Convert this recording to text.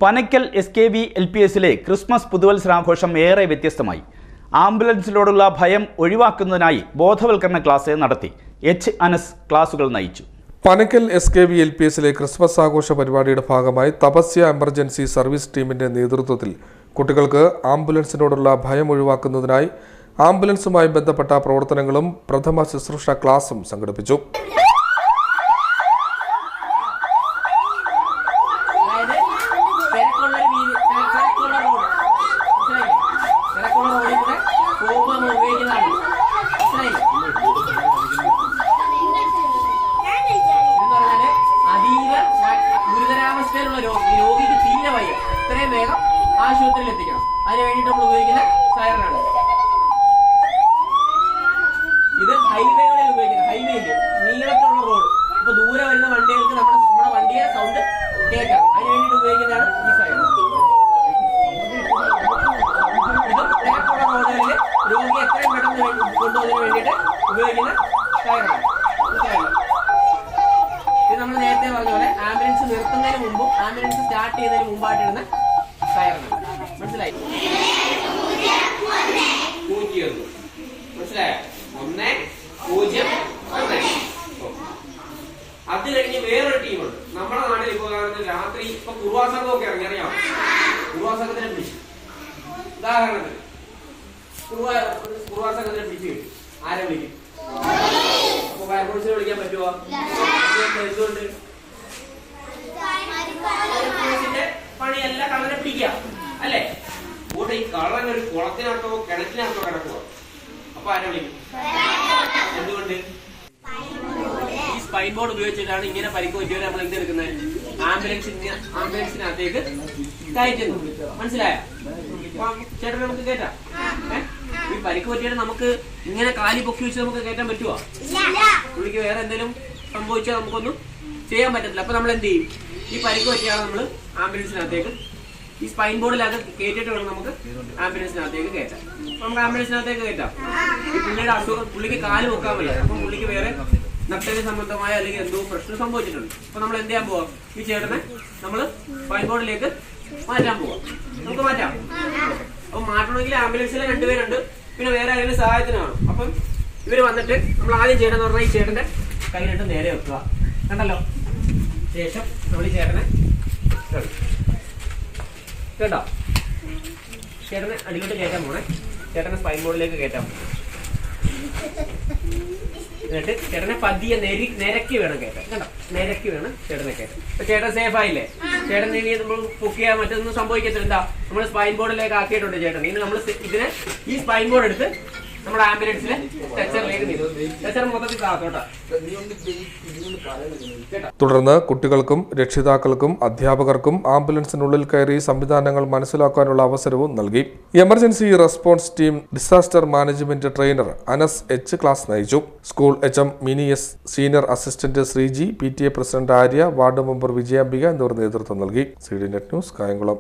Panakkal SKV LPSലെ Christmas പുതുവത്സരാഘോഷം ഏറെ വ്യത്യസ്തമായി. ആംബുലൻസിനോടുള്ള ഭയം ഒഴിവാക്കുന്നതിനായി ബോധവൽക്കരണ ക്ലാസ് നടത്തി. അനസ് ക്ലാസുകൾ നയിച്ചു. പനക്കൽ SKV LPSലെ ക്രിസ്മസ് ആഘോഷ പരിപാടിയുടെ ഭാഗമായി തപസ്യ എമർജൻസി സർവീസ് ടീമിന്റെ നേതൃത്വത്തിൽ കുട്ടികൾക്ക് ആംബുലൻസിനോടുള്ള ഭയം ഒഴിവാക്കുന്നതിനായി ആംബുലൻസുമായി ബന്ധപ്പെട്ട പ്രവർത്തനങ്ങളും പ്രഥമ ശുശ്രൂഷ ക്ലാസും സംഘടിപ്പിച്ചു. രോഗിക്ക് തീരെ വയ്യ, എത്രയും വേഗം ആശുപത്രിയിൽ എത്തിക്കണം. അതിന് വേണ്ടിയിട്ട് നമ്മൾ ഉപയോഗിക്കുന്ന സൈറനാണ് ഇത്. ഹൈവേകളിൽ ഉപയോഗിക്കുന്നത്, ഹൈവേയിൽ നീളത്തിലുള്ള റോഡ്, ഇപ്പൊ ദൂരെ വരുന്ന വണ്ടികൾക്ക് നമ്മുടെ വണ്ടിയെ സൗണ്ട് കേൾക്കാം. അതിന് വേണ്ടിയിട്ട് ഉപയോഗിക്കുന്നതാണ് ഈ സൈറൻ. ഇത് തിരക്കുള്ള റോഡുകളിൽ രോഗിയെ എത്രയും പെട്ടെന്ന് കൊണ്ടുപോകുന്നതിന് വേണ്ടിയിട്ട് ഉപയോഗിക്കുന്ന സൈറനാണ്. ഇത് നമ്മൾ നേരത്തെ പറഞ്ഞ പോലെ ആംബുലൻസ് നിർത്തുന്നതിന് മുമ്പും ആംബുലൻസ് സ്റ്റാർട്ട് ചെയ്യുന്നതിന് മുമ്പായിട്ടിരുന്ന സൈറനാണ്. മനസ്സിലായി? മനസ്സിലായോ? 1 0 1. അത് കഴിഞ്ഞ് വേറൊരു ടീമുണ്ട് നമ്മുടെ നാട്ടിൽ. ഇപ്പൊ രാത്രി ഇപ്പൊ കുറുവാസംഘമൊക്കെ ഇറങ്ങി, അറിയാം? കുറുവാസംഘത്തിനെ പിടിച്ചു. ഉദാഹരണത്തിന് കുറുവാസംഘത്തിനെ പിടിച്ചു കിട്ടും. ആരെ വിളിക്കും? അപ്പൊ ഫയർഫോഴ്സിനെ വിളിക്കാൻ പറ്റുമോ? എന്തുകൊണ്ട്? ഫയർഫോഴ്സിന്റെ പണിയല്ല കള്ളനെ പിടിക്കുക, അല്ലേ? കൂടെ ഈ കള്ളൻ ഒരു കുളത്തിനകത്തോ കിണറ്റിനകത്തോ കിടക്കുക. അപ്പൊ ആരെ വിളിക്കും? എന്തുകൊണ്ട്? ഈ സ്പൈൻ ബോർഡ് ഉപയോഗിച്ചിട്ടാണ് ഇങ്ങനെ പരിക്ക് പറ്റിയവരെ നമ്മൾ എന്തെടുക്കുന്നത്? ആംബുലൻസിനകത്തേക്ക് കയറ്റുന്നു. മനസ്സിലായോ? ചേട്ടൻ നമുക്ക് കയറ്റാം. ഈ പരിക്ക് പറ്റിയാൽ നമുക്ക് ഇങ്ങനെ കാലി പൊക്കി വെച്ച് നമുക്ക് കയറ്റാൻ പറ്റുമോ? പുള്ളിക്ക് വേറെ എന്തെങ്കിലും സംഭവിച്ചാൽ നമുക്കൊന്നും ചെയ്യാൻ പറ്റത്തില്ല. അപ്പൊ നമ്മൾ എന്ത് ചെയ്യും? ഈ പരിക്ക് പറ്റിയാൽ നമ്മൾ ആംബുലൻസിനകത്തേക്ക് ഈ സ്പൈൻ ബോർഡിലൊക്കെ കയറ്റിട്ട് വേണം നമുക്ക് ആംബുലൻസിനകത്തേക്ക് കയറ്റാം. നമുക്ക് ആംബുലൻസിനകത്തേക്ക് കയറ്റാം. ഈ പുള്ളിയുടെ അസുഖം, പുള്ളിക്ക് കാല് വെക്കാൻ വയ്യ, അപ്പൊ പുള്ളിക്ക് വേറെ നട്ടല് സംബന്ധമായ അല്ലെങ്കിൽ എന്തോ പ്രശ്നം സംഭവിച്ചിട്ടുണ്ട്. അപ്പൊ നമ്മൾ എന്ത് ചെയ്യാൻ പോവാം? ഈ ചേട്ടനെ നമ്മൾ സ്പൈൻ ബോർഡിലേക്ക് മാറ്റാൻ പോവാം. നമുക്ക് മാറ്റാം. അപ്പൊ മാറ്റണമെങ്കിൽ ആംബുലൻസിൽ 2 പേരുണ്ട്, പിന്നെ വേറെ ആരെങ്കിലും സഹായത്തിനാണ്. അപ്പം ഇവര് വന്നിട്ട് നമ്മൾ ആദ്യം ചെയ്യണമെന്ന് പറഞ്ഞാൽ ഈ ചേട്ടന്റെ കൈ 2 നേരെ വെക്കുക. കണ്ടല്ലോ? ശേഷം നമ്മൾ ഈ ചേട്ടനെ കേട്ടോ, ചേട്ടനെ അടിയിലോട്ട് കയറ്റാൻ പോണേ. ചേട്ടനെ സ്പൈൻ ബോർഡിലേക്ക് കയറ്റാൻ പോകും. എന്നിട്ട് ചേട്ടനെ പതിയെ നിരക്കി വേണം കയറ്റാൻ. കണ്ടോ? നിരക്കി വേണം ചേട്ടനെ കയറ്റാൻ. അപ്പൊ ചേട്ടൻ സേഫ് ആയില്ലേ? ചേട്ടൻ ഇനി നമ്മൾ പൊക്കിയാൽ മറ്റൊന്നും സംഭവിക്കത്തില്ല. എന്താ? നമ്മൾ സ്പൈൻ ബോർഡിലേക്ക് ആക്കിയിട്ടുണ്ട് ചേട്ടൻ. ഇനി നമ്മൾ ഇതിനെ ഈ സ്പൈൻ ബോർഡ് എടുത്ത് നമ്മുടെ ആംബുലൻസിലെ സ്ട്രെച്ചറിലേക്ക് നീക്കും. സ്ട്രെച്ചർ മൊത്തത്തിൽ താത്തോട്ടാ. തുടർന്ന് കുട്ടികൾക്കും രക്ഷിതാക്കൾക്കും അധ്യാപകർക്കും ആംബുലൻസിനുള്ളിൽ കയറി സംവിധാനങ്ങൾ മനസ്സിലാക്കാനുള്ള അവസരവും നൽകി. Emergency response team disaster management trainer Anas class നയിച്ചു. School HM Mini S, senior assistant Sreeji, PTA president Arya, ward member Vijayambika എന്നിവർ നേതൃത്വം നൽകി. CD Net news, Kayamkulam.